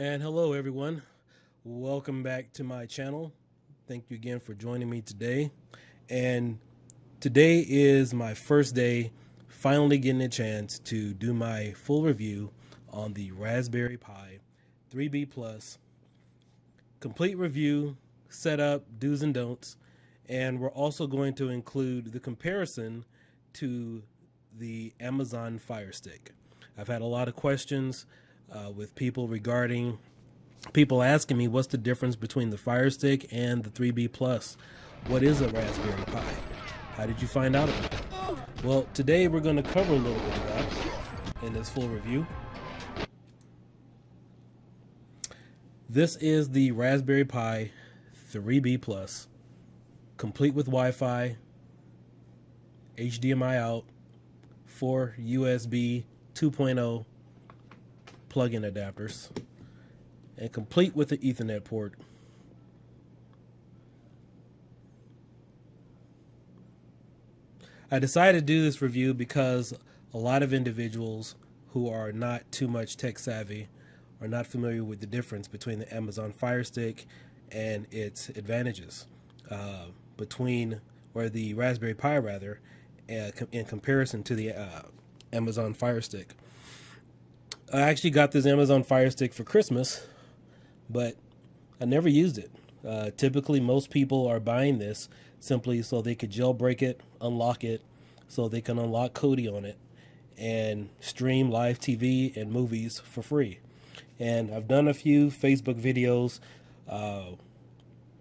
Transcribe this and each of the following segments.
And hello everyone, welcome back to my channel. Thank you again for joining me today. And today is my first day finally getting a chance to do my full review on the Raspberry Pi 3B Plus. Complete review, setup, do's and don'ts, and we're also going to include the comparison to the Amazon Fire Stick. I've had a lot of questions with people asking me what's the difference between the Fire Stick and the 3B Plus. What is a Raspberry Pi? How did you find out about it? Well, today we're going to cover a little bit of that in this full review. This is the Raspberry Pi 3B Plus, complete with Wi-Fi, HDMI out, 4 USB 2.0 plug-in adapters, and complete with the Ethernet port. I decided to do this review because a lot of individuals who are not too much tech savvy are not familiar with the difference between the Amazon Fire Stick and its advantages the Raspberry Pi rather, in comparison to the Amazon Fire Stick. I actually got this Amazon Fire Stick for Christmas, but I never used it. Typically, most people are buying this simply so they could jailbreak it, unlock it, so they can unlock Kodi on it and stream live TV and movies for free. And I've done a few Facebook videos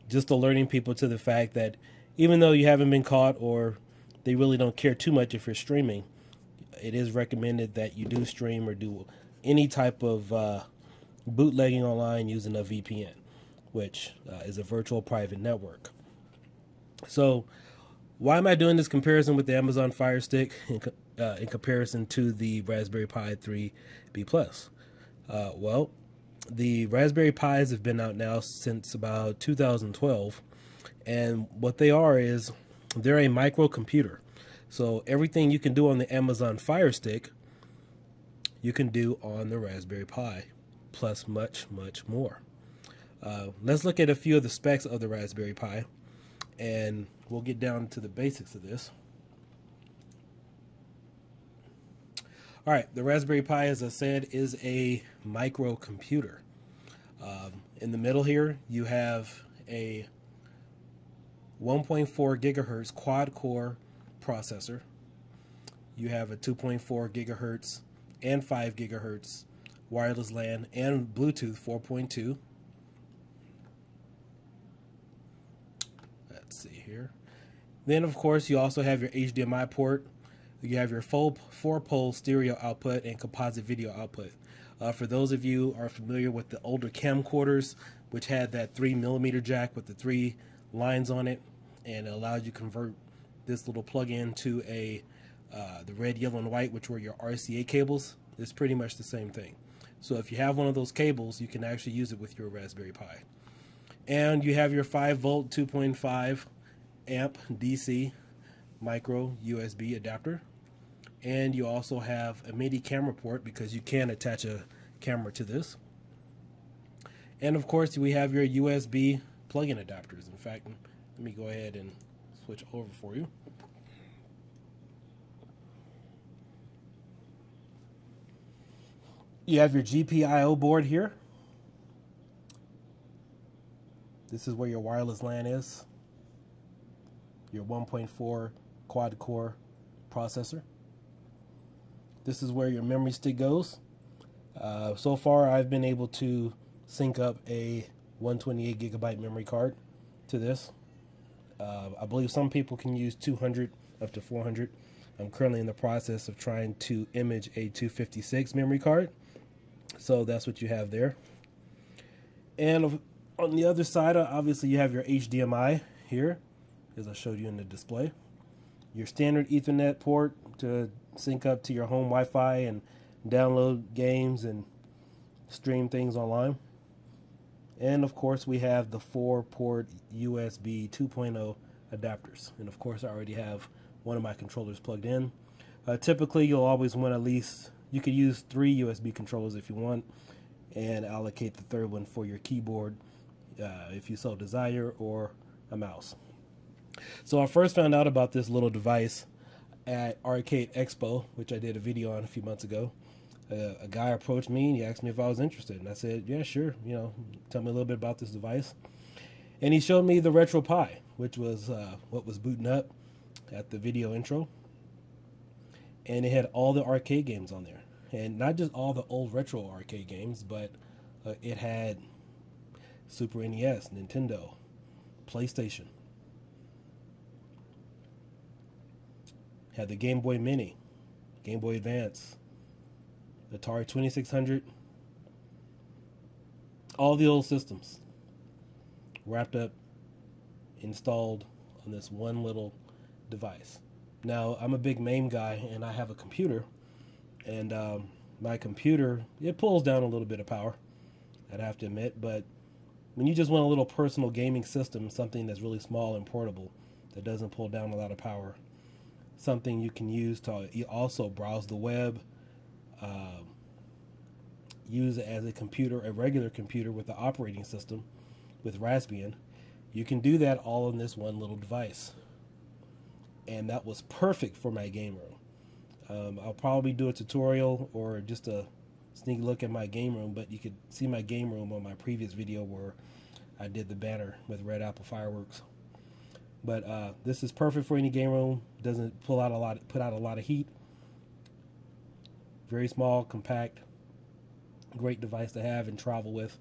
just alerting people to the fact that even though you haven't been caught or they really don't care too much if you're streaming, it is recommended that you do stream or do any type of bootlegging online using a VPN, which is a virtual private network. So why am I doing this comparison with the Amazon Fire Stick in comparison to the Raspberry Pi 3B Plus? Well, the Raspberry Pis have been out now since about 2012, and what they are is they're a microcomputer. So everything you can do on the Amazon Fire Stick, you can do on the Raspberry Pi, plus much, much more. Let's look at a few of the specs of the Raspberry Pi, and we'll get down to the basics of this. All right, the Raspberry Pi, as I said, is a microcomputer. In the middle here, you have a 1.4 gigahertz quad-core processor. You have a 2.4 gigahertz and 5 gigahertz wireless LAN and Bluetooth 4.2. Let's see here. Then, of course, you also have your HDMI port. You have your 4-pole stereo output and composite video output. For those of you who are familiar with the older camcorders, which had that 3mm jack with the 3 lines on it, and it allowed you to convert this little plug-in to the red, yellow, and white, which were your RCA cables, it's pretty much the same thing. So if you have one of those cables, you can actually use it with your Raspberry Pi. And you have your 5-volt, 2.5 amp DC micro USB adapter. And you also have a MIDI camera port because you can attach a camera to this. And of course, we have your USB plug-in adapters. In fact, let me go ahead and switch over for you. You have your GPIO board here. This is where your wireless LAN is. Your 1.4 quad-core processor. This is where your memory stick goes. So far, I've been able to sync up a 128 gigabyte memory card to this. I believe some people can use 200 up to 400. I'm currently in the process of trying to image a 256 memory card. So that's what you have there. And on the other side, obviously you have your HDMI here, as I showed you in the display. Your standard Ethernet port to sync up to your home Wi-Fi and download games and stream things online. And of course we have the 4-port USB 2.0 adapters. And of course I already have one of my controllers plugged in. Typically you'll always want at least, you could use 3 USB controllers if you want. and allocate the third one for your keyboard if you so desire, or a mouse. So I first found out about this little device at Arcade Expo, which I did a video on a few months ago. A guy approached me and he asked me if I was interested, and I said, yeah, sure, tell me a little bit about this device. And he showed me the Retropie, which was what was booting up at the video intro. And it had all the arcade games on there. And not just all the old retro arcade games, but it had Super NES, Nintendo, PlayStation. Had the Game Boy Mini, Game Boy Advance, Atari 2600. All the old systems wrapped up, installed on this one little device. Now, I'm a big MAME guy, and I have a computer, and my computer, it pulls down a little bit of power, I'd have to admit, but when you just want a little personal gaming system, something that's really small and portable, that doesn't pull down a lot of power, something you can use to also browse the web, use it as a computer, a regular computer with the operating system, with Raspbian, you can do that all in this one little device. And that was perfect for my game room. I'll probably do a tutorial or just a sneak look at my game room, but you could see my game room on my previous video where I did the banner with Red Apple fireworks. But this is perfect for any game room. Doesn't put out a lot of heat. Very small, compact, great device to have and travel with.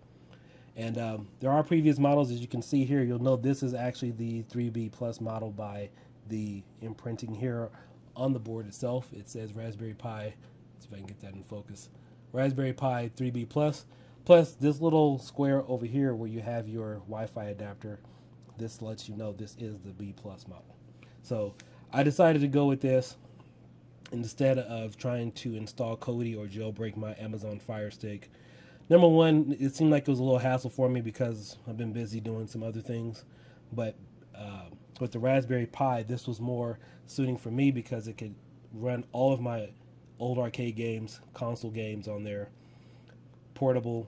And there are previous models, as you can see here. You'll know this is actually the 3B Plus model by the imprinting here on the board itself. It says Raspberry Pi. See if I can get that in focus. Raspberry Pi 3B Plus. Plus this little square over here where you have your Wi-Fi adapter. This lets you know this is the B Plus model. So I decided to go with this instead of trying to install Kodi or jailbreak my Amazon Fire Stick. Number one, it seemed like it was a little hassle for me because I've been busy doing some other things. But with the Raspberry Pi, this was more suiting for me because it could run all of my old arcade games, console games on there, portable,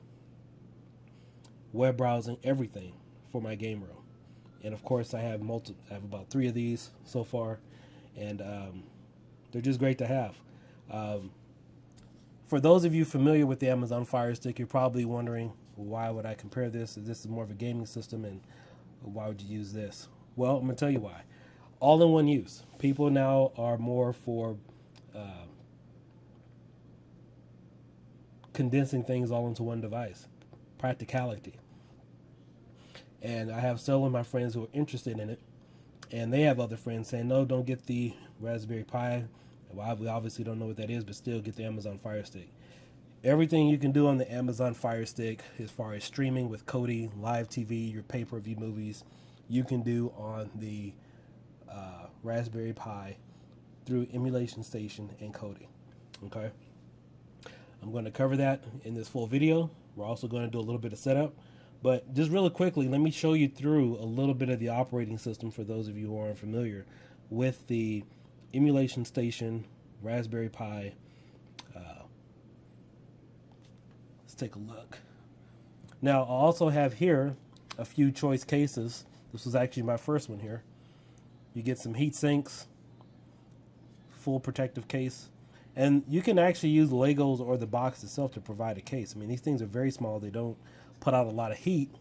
web browsing, everything for my game room. And of course, I have about 3 of these so far, and they're just great to have. For those of you familiar with the Amazon Fire Stick, you're probably wondering, why would I compare this? This is more of a gaming system, and why would you use this? Well, I'm going to tell you why. All in one use. People now are more for condensing things all into one device. Practicality. And I have several of my friends who are interested in it, and they have other friends saying, no, don't get the Raspberry Pi. Well, we obviously don't know what that is, but still get the Amazon Fire Stick. Everything you can do on the Amazon Fire Stick as far as streaming with Kodi, live TV, your pay-per-view movies, you can do on the Raspberry Pi through Emulation Station and Kodi. Okay? I'm going to cover that in this full video. We're also going to do a little bit of setup. But just really quickly, let me show you through a little bit of the operating system for those of you who aren't familiar with the Emulation Station Raspberry Pi. Let's take a look. Now, I also have here a few choice cases. This was actually my first one here. You get some heat sinks, full protective case, and you can actually use Legos or the box itself to provide a case. I mean, these things are very small. They don't put out a lot of heat.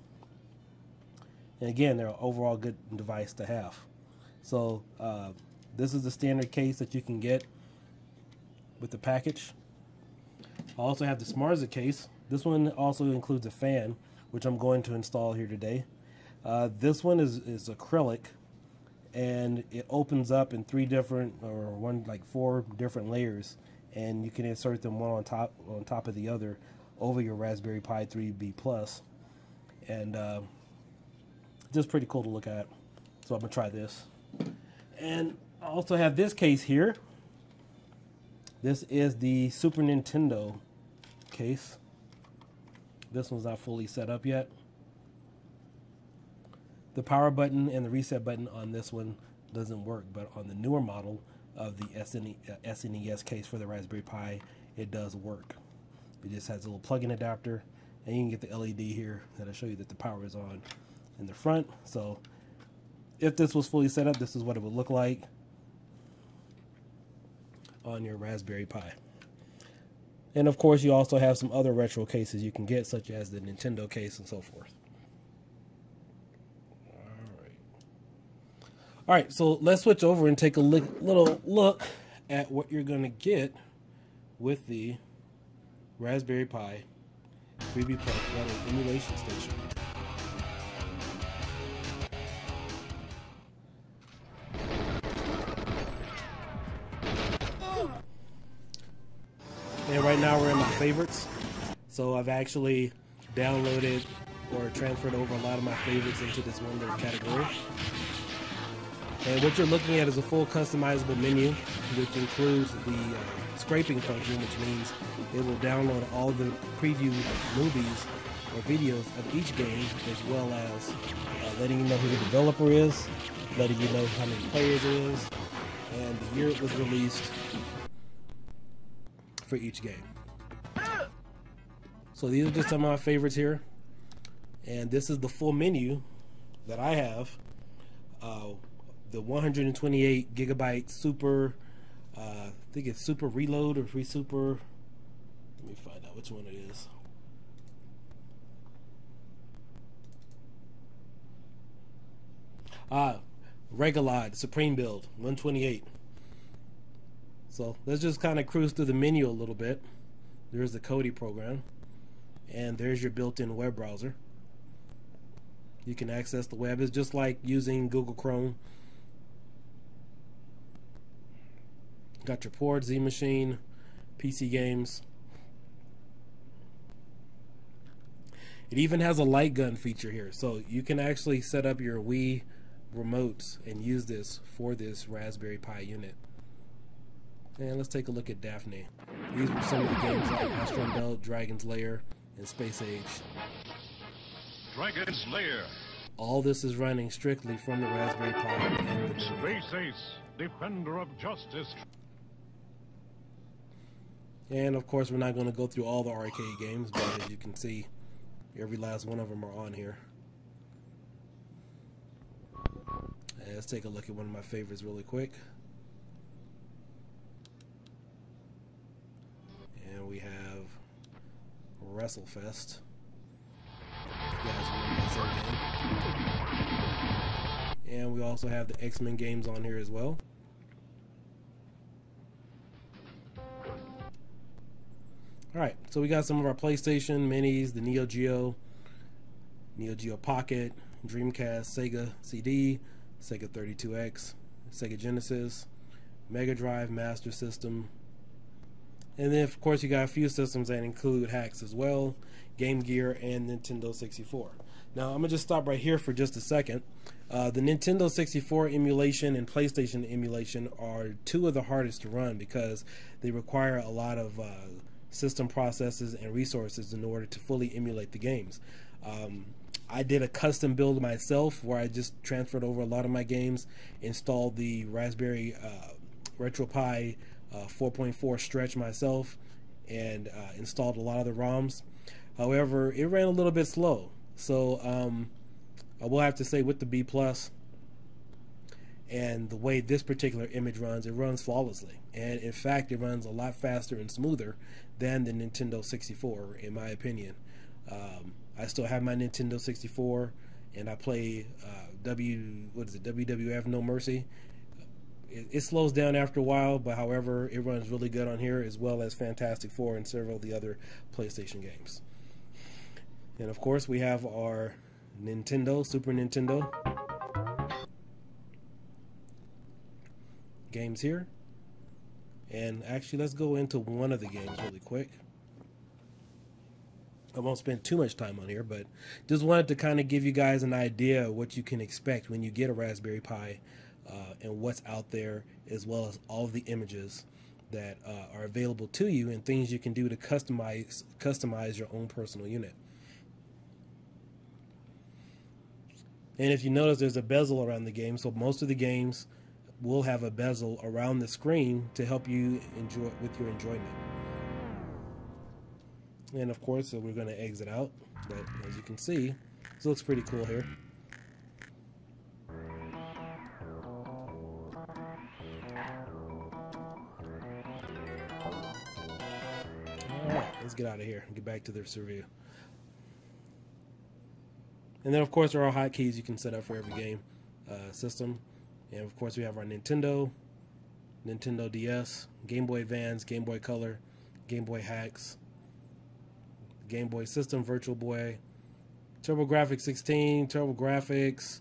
And again, they're an overall good device to have. So this is the standard case that you can get with the package. I also have the Smarza case. This one also includes a fan, which I'm going to install here today. This one is acrylic, and it opens up in 4 different layers, and you can insert them one on top of the other over your Raspberry Pi 3B Plus, and just pretty cool to look at. So I'm gonna try this. And I also have this case here. This is the Super Nintendo case. This one's not fully set up yet. The power button and the reset button on this one doesn't work, but on the newer model of the SNES case for the Raspberry Pi, it does work. It just has a little plug-in adapter, and you can get the LED here that'll show you that the power is on in the front. So if this was fully set up, this is what it would look like on your Raspberry Pi. And of course, you also have some other retro cases you can get, such as the Nintendo case and so forth. All right, so let's switch over and take a little look at what you're going to get with the Raspberry Pi 3B Plus running emulation station. And right now we're in my favorites. So I've actually downloaded or transferred over a lot of my favorites into this one little category. And what you're looking at is a full customizable menu, which includes the scraping function, which means it will download all the preview movies or videos of each game, as well as letting you know who the developer is, letting you know how many players it is, and the year it was released for each game. So these are just some of my favorites here, and this is the full menu that I have. The 128 gigabyte super, I think it's super reload or free super. Let me find out which one it is. Regulod Supreme build 128. So let's just kind of cruise through the menu a little bit. There's the Kodi program, and there's your built-in web browser. You can access the web. It's just like using Google Chrome. Got your port, Z Machine, PC games. It even has a light gun feature here, so you can actually set up your Wii remotes and use this for this Raspberry Pi unit. And let's take a look at Daphne. These were some of the games like Astron Belt, Dragon's Lair, and Space Age. Dragon's Lair. All this is running strictly from the Raspberry Pi and the Space Ace, Defender of Justice. And of course, we're not going to go through all the arcade games, but as you can see, every last one of them are on here. And let's take a look at one of my favorites really quick. And we have WrestleFest. You guys remember that game? And we also have the X-Men games on here as well. Alright, so we got some of our PlayStation minis, the Neo Geo Pocket, Dreamcast, Sega CD, Sega 32X, Sega Genesis, Mega Drive, Master System, and then of course you got a few systems that include hacks as well, Game Gear and Nintendo 64. Now I'm going to just stop right here for just a second. The Nintendo 64 emulation and PlayStation emulation are two of the hardest to run because they require a lot of system processes and resources in order to fully emulate the games. I did a custom build myself where I just transferred over a lot of my games, installed the Raspberry Retropie 4.4 stretch myself, and installed a lot of the ROMs. However, it ran a little bit slow, so I will have to say with the B Plus and the way this particular image runs, it runs flawlessly, and in fact it runs a lot faster and smoother than the Nintendo 64 in my opinion. I still have my Nintendo 64 and I play WWF No Mercy. It slows down after a while, but however it runs really good on here, as well as Fantastic Four and several of the other PlayStation games. And of course we have our Super Nintendo games here. And actually let's go into one of the games really quick. I won't spend too much time on here, but just wanted to kind of give you guys an idea of what you can expect when you get a Raspberry Pi and what's out there, as well as all of the images that are available to you and things you can do to customize your own personal unit. And if you notice, there's a bezel around the game, so most of the games will have a bezel around the screen to help you enjoy with your enjoyment. And of course, we're going to exit out. But as you can see, this looks pretty cool here. Alright, let's get out of here and get back to this review. And then of course there are hotkeys you can set up for every game system. And of course we have our Nintendo DS, Game Boy Advance, Game Boy Color, Game Boy Hacks, Game Boy System, Virtual Boy, TurboGrafx 16, TurboGrafx,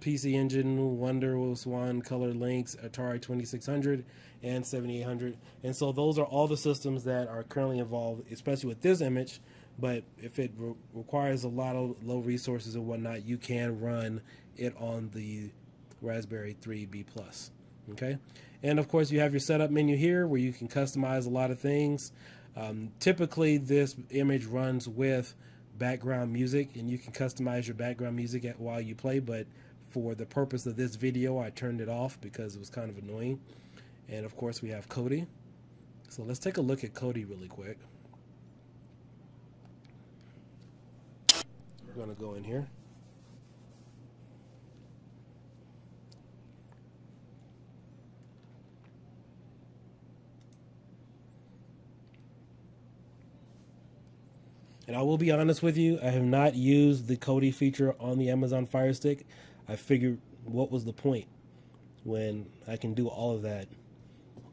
PC Engine, Wonder Swan, Color Links, Atari 2600, and 7800. And so those are all the systems that are currently involved, especially with this image. But if it requires a lot of low resources and whatnot, you can run it on the Raspberry 3B Plus. Okay, and of course you have your setup menu here where you can customize a lot of things. Typically this image runs with background music, and you can customize your background music while you play, but for the purpose of this video I turned it off because it was kind of annoying. And of course we have Kodi. So let's take a look at Kodi really quick. We're going to go in here. And I will be honest with you, I have not used the Kodi feature on the Amazon Fire Stick. I figured, what was the point when I can do all of that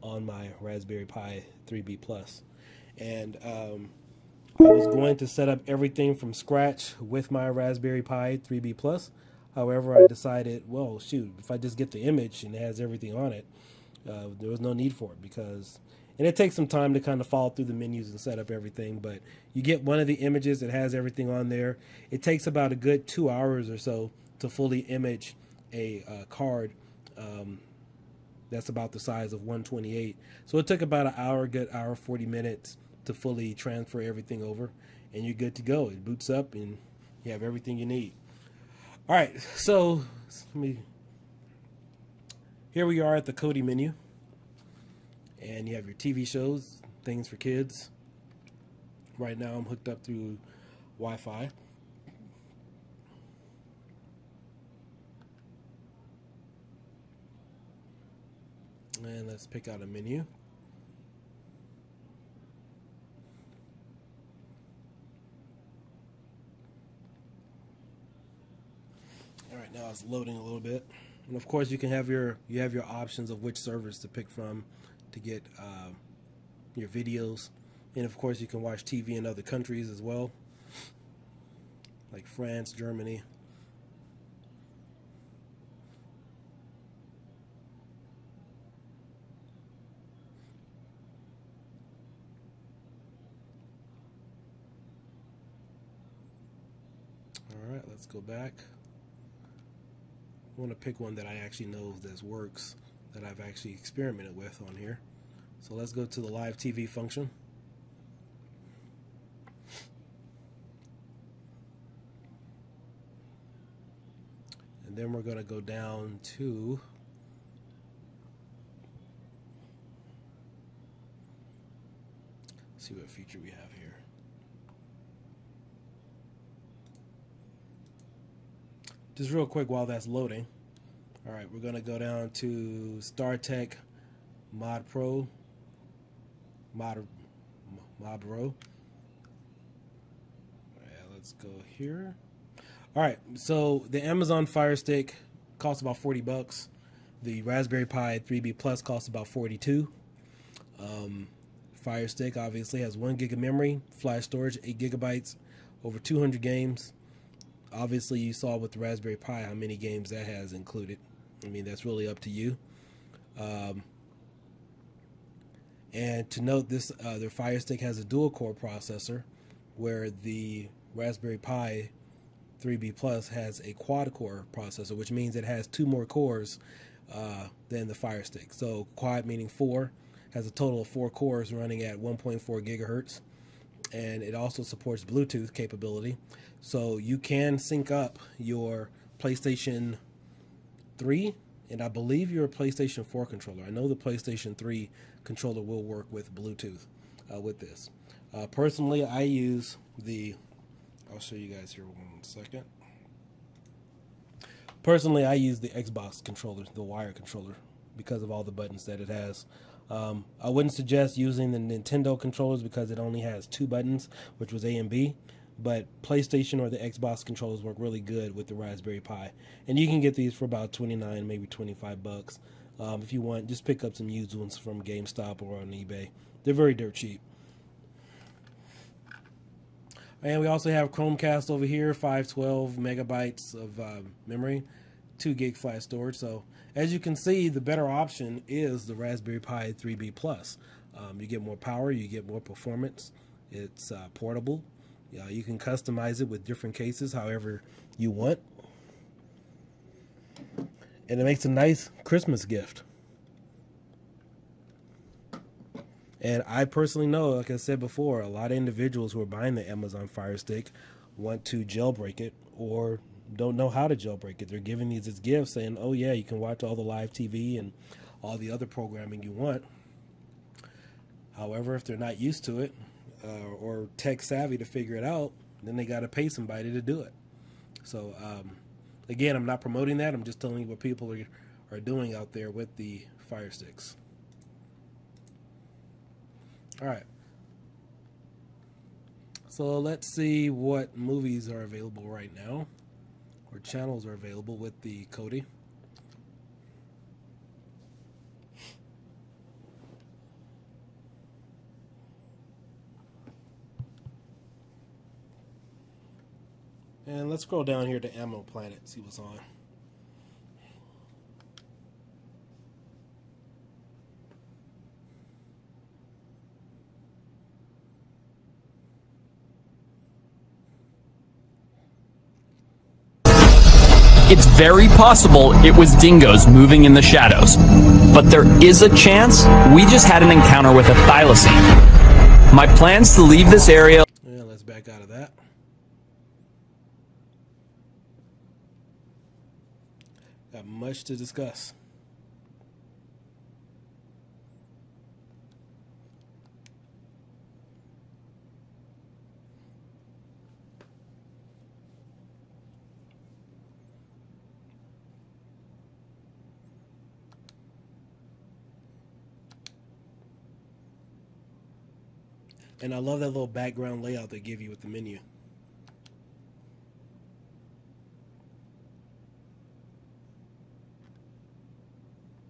on my Raspberry Pi 3B Plus? And I was going to set up everything from scratch with my Raspberry Pi 3B Plus. However, I decided, well, shoot, if I just get the image and it has everything on it, there was no need for it because... And it takes some time to kind of follow through the menus and set up everything, but you get one of the images that has everything on there. It takes about a good 2 hours or so to fully image a card that's about the size of 128. So it took about an hour, good hour, 40 minutes to fully transfer everything over, and you're good to go. It boots up and you have everything you need. All right, so here we are at the Kodi menu. And you have your TV shows, things for kids. Right now I'm hooked up through Wi-Fi. And let's pick out a menu. All right, now it's loading a little bit. And of course you can have your options of which servers to pick from to get your videos. And of course you can watch TV in other countries as well, like France, Germany. All right, let's go back. I want to pick one that I actually know that works, that I've actually experimented with on here. So let's go to the live TV function. And then we're going to go down to see what feature we have here. Just real quick while that's loading. All right, we're going to go down to StarTech Mod Pro. Mod Pro. Yeah, let's go here. All right, so the Amazon Fire Stick costs about 40 bucks. The Raspberry Pi 3B Plus costs about 42. Fire Stick obviously has 1 gig of memory, flash storage 8 gigabytes, over 200 games. Obviously, you saw with the Raspberry Pi how many games that has included. I mean, that's really up to you. And to note, this their Fire Stick has a dual-core processor, where the Raspberry Pi 3B Plus has a quad-core processor, which means it has 2 more cores than the Fire Stick. So quad meaning 4, has a total of 4 cores running at 1.4 gigahertz. And it also supports Bluetooth capability. So you can sync up your PlayStation 3 and I believe your PlayStation 4 controller. I know the PlayStation 3 controller will work with Bluetooth with this. Personally, I use the, I'll show you guys here 1 second. Personally, I use the Xbox controller, the wired controller, because of all the buttons that it has. I wouldn't suggest using the Nintendo controllers because it only has 2 buttons, which was A and B. But PlayStation or the Xbox controllers work really good with the Raspberry Pi. And you can get these for about 29, maybe 25 bucks. If you want, just pick up some used ones from GameStop or on eBay. They're very dirt cheap. And we also have Chromecast over here, 512 megabytes of memory, 2 gig flash storage. So as you can see, the better option is the Raspberry Pi 3B Plus. You get more power, you get more performance. It's portable. You can customize it with different cases, however you want. And it makes a nice Christmas gift. And I personally know, like I said before, a lot of individuals who are buying the Amazon Fire Stick want to jailbreak it or don't know how to jailbreak it. They're giving these as gifts saying, oh yeah, you can watch all the live TV and all the other programming you want. However, if they're not used to it or tech savvy to figure it out, then they got to pay somebody to do it. So again, I'm not promoting that. I'm just telling you what people are doing out there with the Fire Sticks. All right, so let's see what movies are available right now, or channels are available with the Kodi. And let's scroll down here to Ammo Planet, see what's on. It's very possible it was dingoes moving in the shadows, but there is a chance we just had an encounter with a thylacine. My plans to leave this area... Yeah, let's back out of that. Got much to discuss. And I love that little background layout they give you with the menu.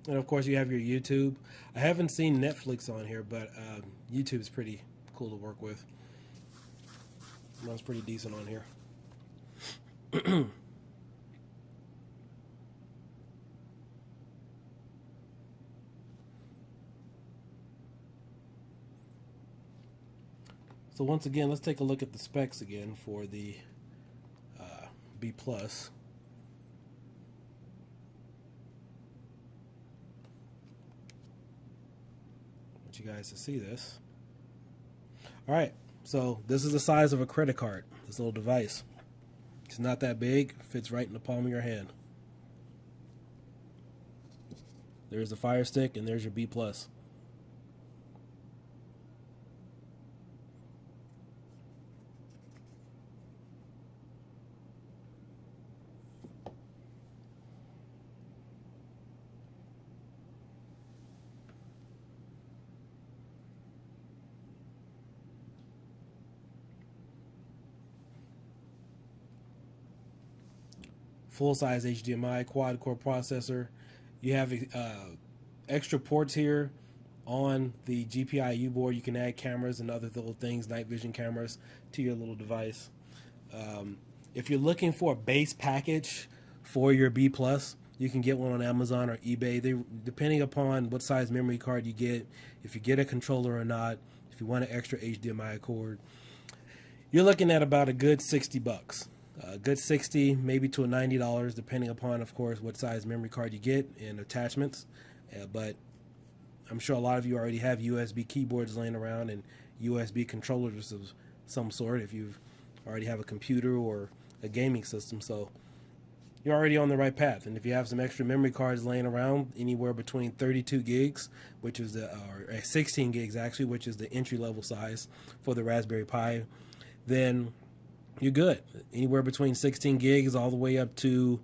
And of course you have your YouTube. I haven't seen Netflix on here, but YouTube is pretty cool to work with. Runs pretty decent on here. So once again, let's take a look at the specs again for the B+. Want you guys to see this. All right, so this is the size of a credit card, this little device. It's not that big, fits right in the palm of your hand. There's the Fire Stick and there's your B+. Full-size HDMI quad-core processor. You have extra ports here on the GPIO board. You can add cameras and other little things, night vision cameras, to your little device. If you're looking for a base package for your B+, you can get one on Amazon or eBay. Depending upon what size memory card you get, if you get a controller or not, if you want an extra HDMI cord, you're looking at about a good 60 bucks. A good 60, maybe to a $90, depending upon, of course, what size memory card you get and attachments. But I'm sure a lot of you already have USB keyboards laying around and USB controllers of some sort if you already have a computer or a gaming system. So you're already on the right path. And if you have some extra memory cards laying around, anywhere between 32 gigs, which is the, or 16 gigs actually, which is the entry level size for the Raspberry Pi, then you're good. Anywhere between 16 gigs all the way up to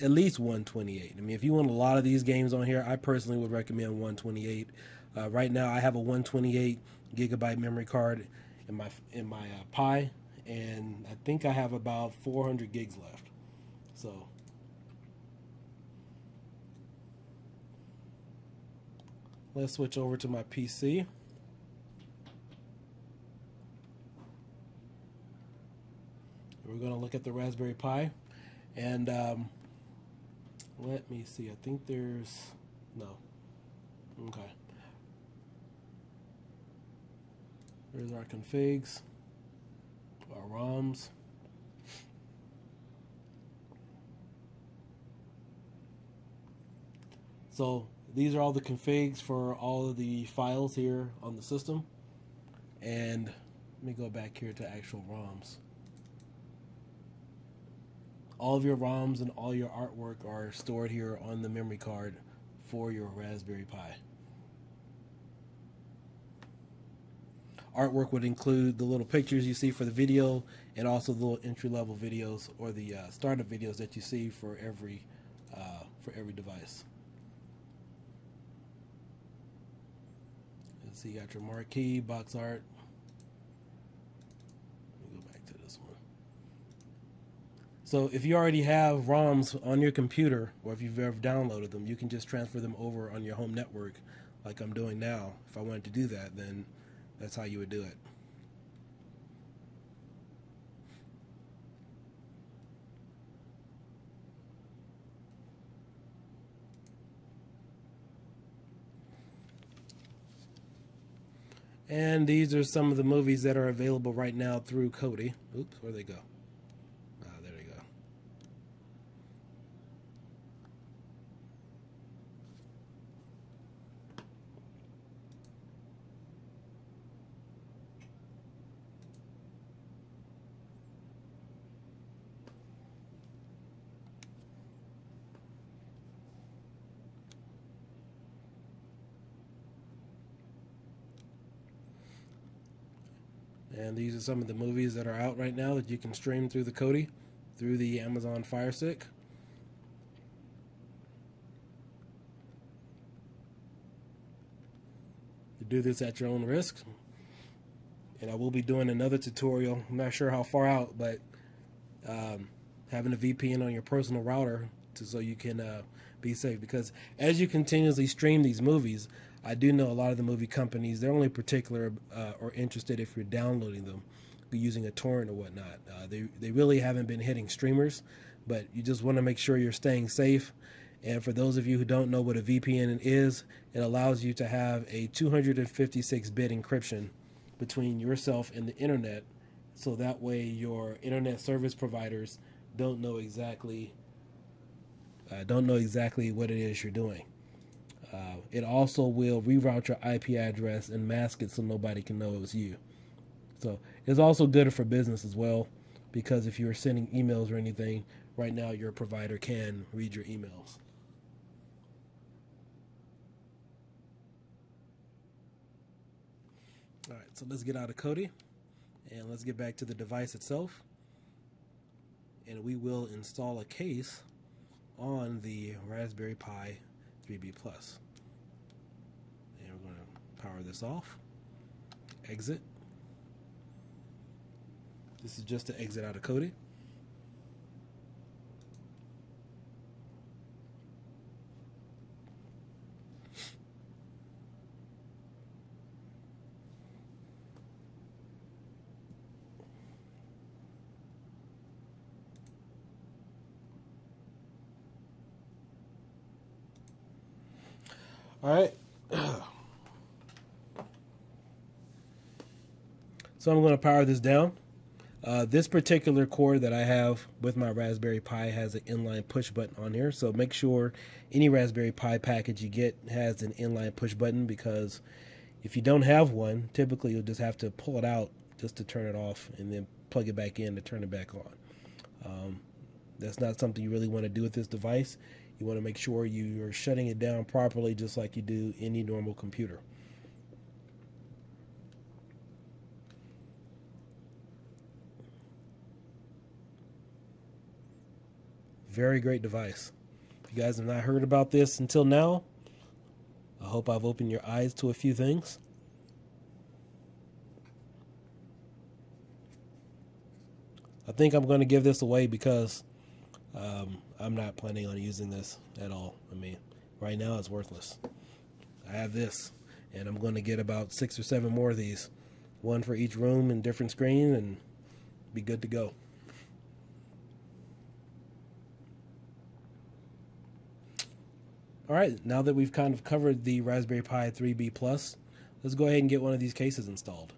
at least 128. I mean, if you want a lot of these games on here, I personally would recommend 128. Right now, I have a 128 gigabyte memory card in my Pi, and I think I have about 400 gigs left. So let's switch over to my PC. We're going to look at the Raspberry Pi, and let me see. I think there's no. Okay. There's our configs, our ROMs. So these are all the configs for all of the files here on the system. And let me go back here to actual ROMs. All of your ROMs and all your artwork are stored here on the memory card for your Raspberry Pi. Artwork would include the little pictures you see for the video, and also the little entry-level videos or the startup videos that you see for every device. Let's see, you got your marquee, box art. Let me go back to this one. So if you already have ROMs on your computer, or if you've ever downloaded them, you can just transfer them over on your home network like I'm doing now. If I wanted to do that, then that's how you would do it. And these are some of the movies that are available right now through Kodi. Oops, where'd they go? Ah, there they go. And these are some of the movies that are out right now that you can stream through the Kodi, through the Amazon Fire Stick. You do this at your own risk. And I will be doing another tutorial. I'm not sure how far out, but having a VPN on your personal router so you can be safe. Because as you continuously stream these movies, I do know a lot of the movie companies, they're only particular or interested if you're downloading them using a torrent or whatnot. They really haven't been hitting streamers, but you just want to make sure you're staying safe. And for those of you who don't know what a VPN is, it allows you to have a 256-bit encryption between yourself and the internet, so that way your internet service providers don't know exactly what it is you're doing. It also will reroute your IP address and mask it so nobody can know it was you. So it's also good for business as well, because if you're sending emails or anything, right now your provider can read your emails. All right, so let's get out of Kodi and let's get back to the device itself. And we will install a case on the Raspberry Pi 3B Plus. And we're going to power this off. Exit. This is just to exit out of Kodi. All right. So I'm going to power this down. This particular cord that I have with my Raspberry Pi has an inline push button on here. So make sure any Raspberry Pi package you get has an inline push button, because if you don't have one, typically you'll just have to pull it out just to turn it off and then plug it back in to turn it back on. That's not something you really want to do with this device. You want to make sure you are shutting it down properly, just like you do any normal computer. Very great device. If you guys have not heard about this until now, I hope I've opened your eyes to a few things. I think I'm going to give this away because I'm not planning on using this at all. I mean, right now it's worthless. I have this, and I'm going to get about 6 or 7 more of these. One for each room and different screen, and be good to go. All right, now that we've kind of covered the Raspberry Pi 3B Plus, let's go ahead and get one of these cases installed.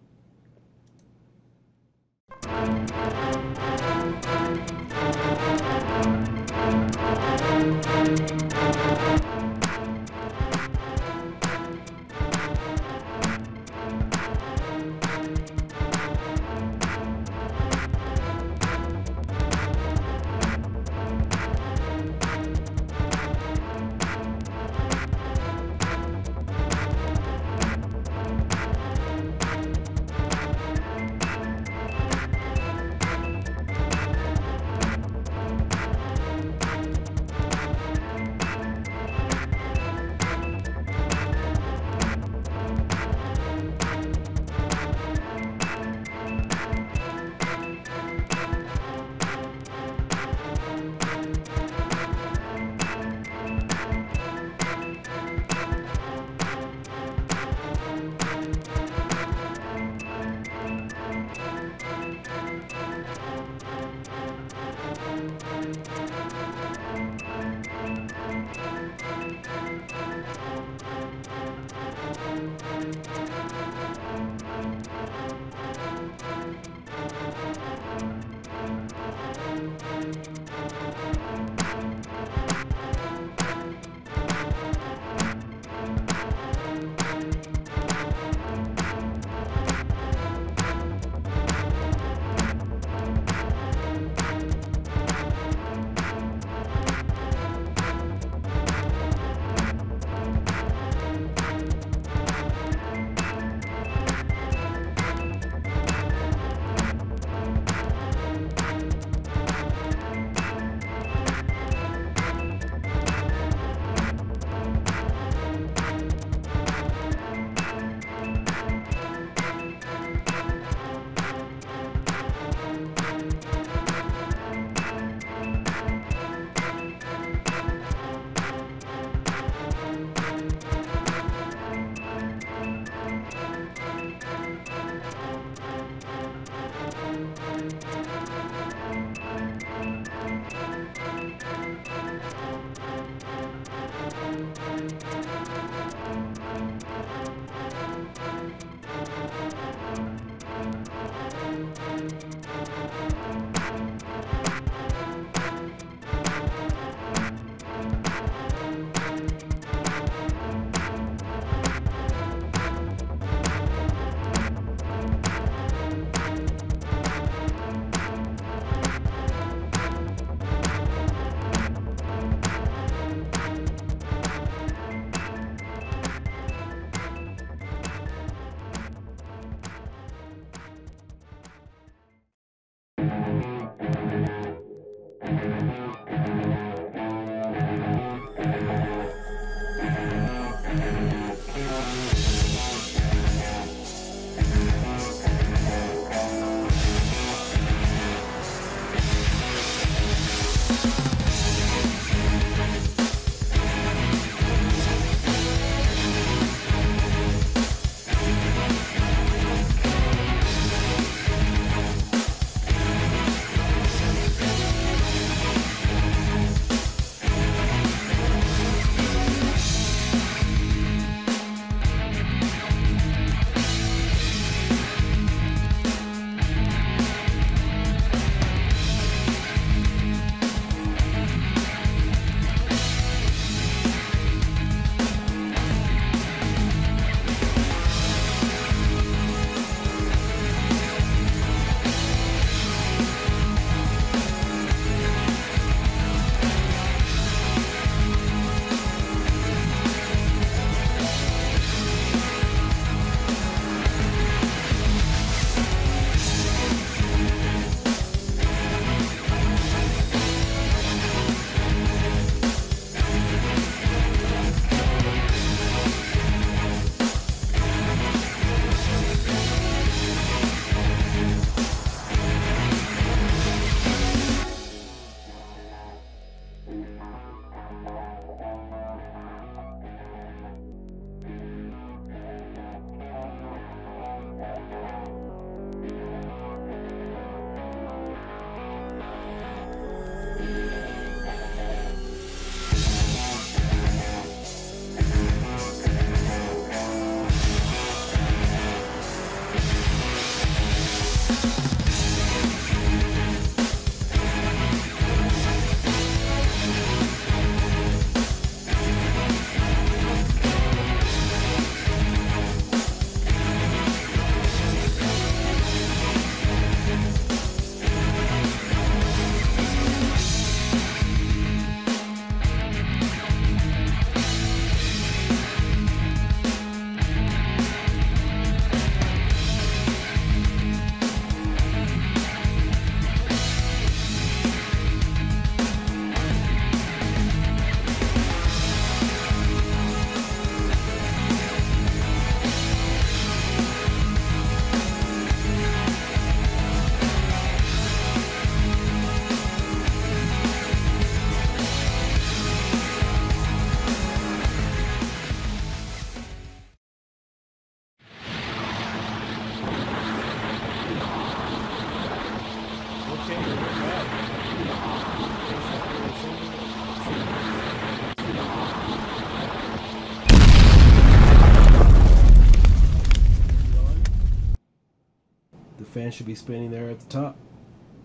The fan should be spinning there at the top.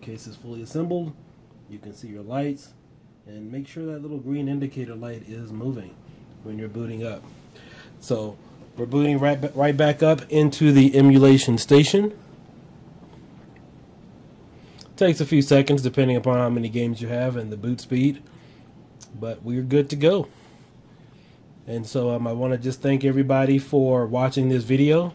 Case is fully assembled. You can see your lights, and make sure that little green indicator light is moving when you're booting up. So we're booting right back up into the emulation station. Takes a few seconds depending upon how many games you have and the boot speed, but we're good to go. And so I want to just thank everybody for watching this video.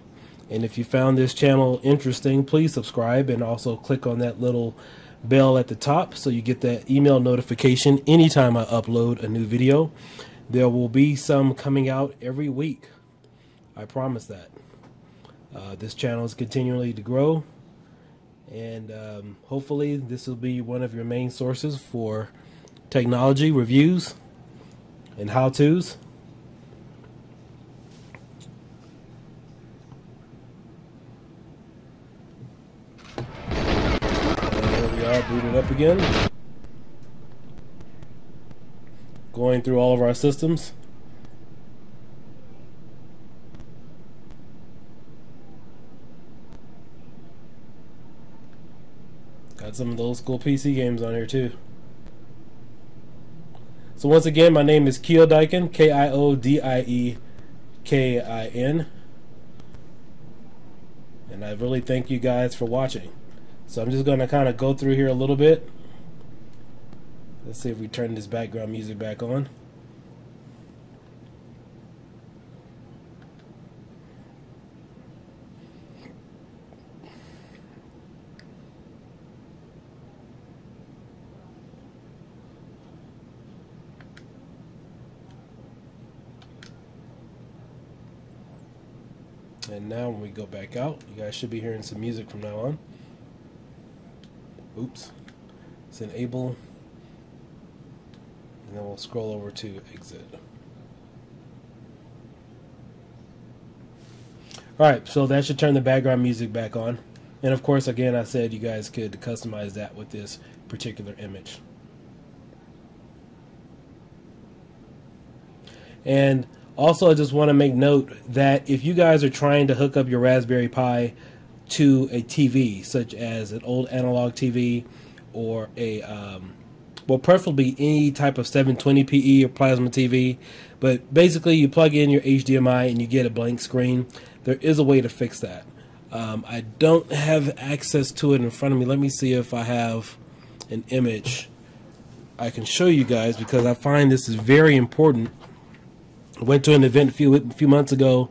And if you found this channel interesting, please subscribe and also click on that little bell at the top so you get that email notification anytime I upload a new video. There will be some coming out every week. I promise that. This channel is continually to grow, and hopefully this will be one of your main sources for technology reviews and how-tos. Booted up again. Going through all of our systems. Got some of the old school PC games on here too. So once again, my name is Kiodiekin, Kiodiekin. And I really thank you guys for watching. So I'm just going to kind of go through here a little bit. Let's see if we turn this background music back on. And now when we go back out, you guys should be hearing some music from now on. Oops. It's enable. And then we'll scroll over to exit. Alright, so that should turn the background music back on. And of course, again, I said you guys could customize that with this particular image. And also, I just want to make note that if you guys are trying to hook up your Raspberry Pi to a TV, such as an old analog TV or a, well, preferably any type of 720p or plasma TV, but basically you plug in your HDMI and you get a blank screen. There is a way to fix that. I don't have access to it in front of me. Let me see if I have an image I can show you guys, because I find this is very important. I went to an event a few months ago,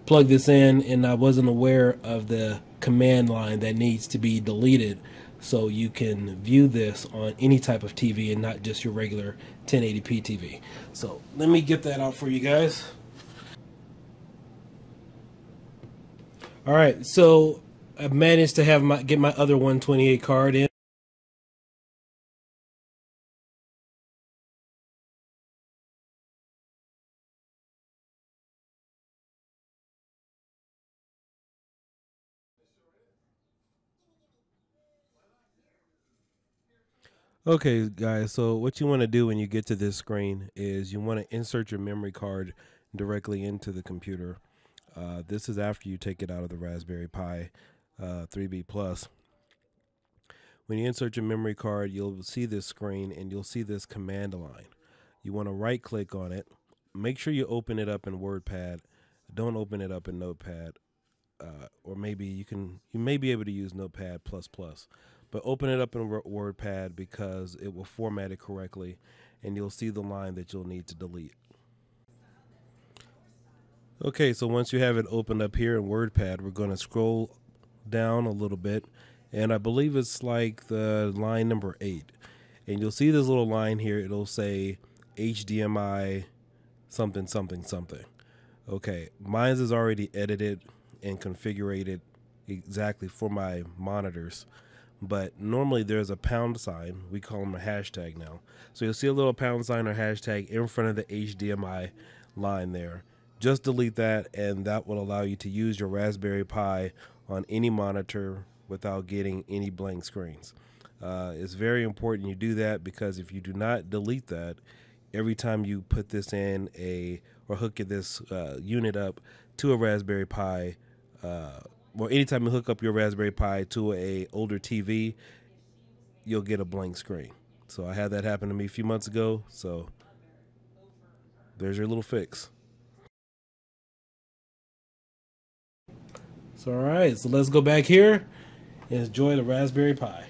plugged this in, and I wasn't aware of the command line that needs to be deleted so you can view this on any type of TV and not just your regular 1080p TV. So let me get that out for you guys. Alright, so I've managed to have get my other 128 card in. Okay guys, so what you want to do when you get to this screen is you want to insert your memory card directly into the computer. This is after you take it out of the Raspberry Pi 3B Plus. When you insert your memory card, you'll see this screen and you'll see this command line. You want to right click on it. Make sure you open it up in WordPad. Don't open it up in Notepad. Or maybe you may be able to use Notepad++. But open it up in WordPad because it will format it correctly and you'll see the line that you'll need to delete. Okay, so once you have it opened up here in WordPad, we're going to scroll down a little bit, and I believe it's like the line number 8. And you'll see this little line here. It'll say HDMI something something something. Okay, mine is already edited and configured exactly for my monitors. But normally there's a pound sign. We call them a hashtag now. So you'll see a little pound sign or hashtag in front of the HDMI line there. Just delete that, and that will allow you to use your Raspberry Pi on any monitor without getting any blank screens. It's very important you do that, because if you do not delete that, every time you put this in or hook this unit up to a Raspberry Pi, or anytime you hook up your Raspberry Pi to a older TV, you'll get a blank screen. So I had that happen to me a few months ago, so there's your little fix. So all right, so let's go back here and enjoy the Raspberry Pi.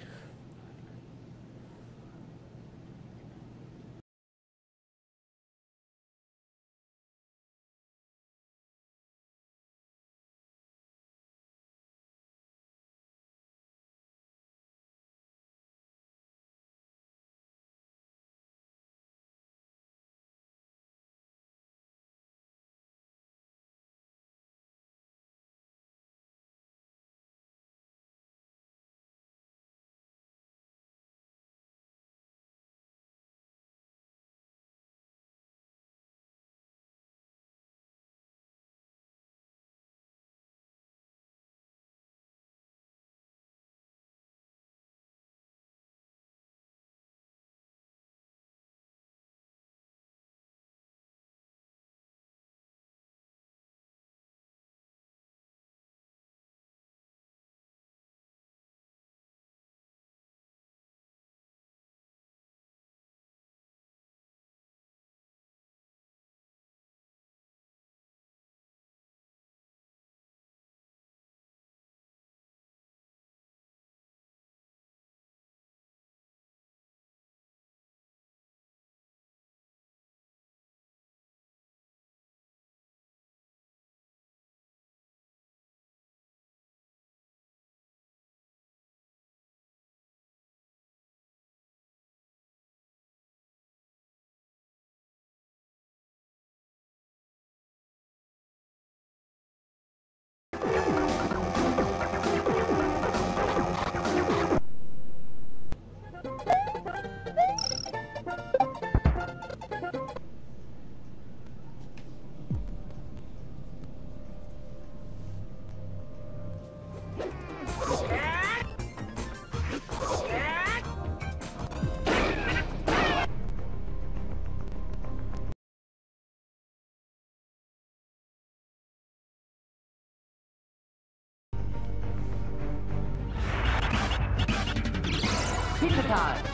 Pizza time!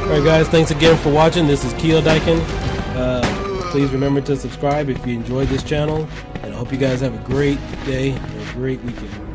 Alright guys, thanks again for watching. This is Kiodiekin. Please remember to subscribe if you enjoyed this channel, and I hope you guys have a great day and a great weekend.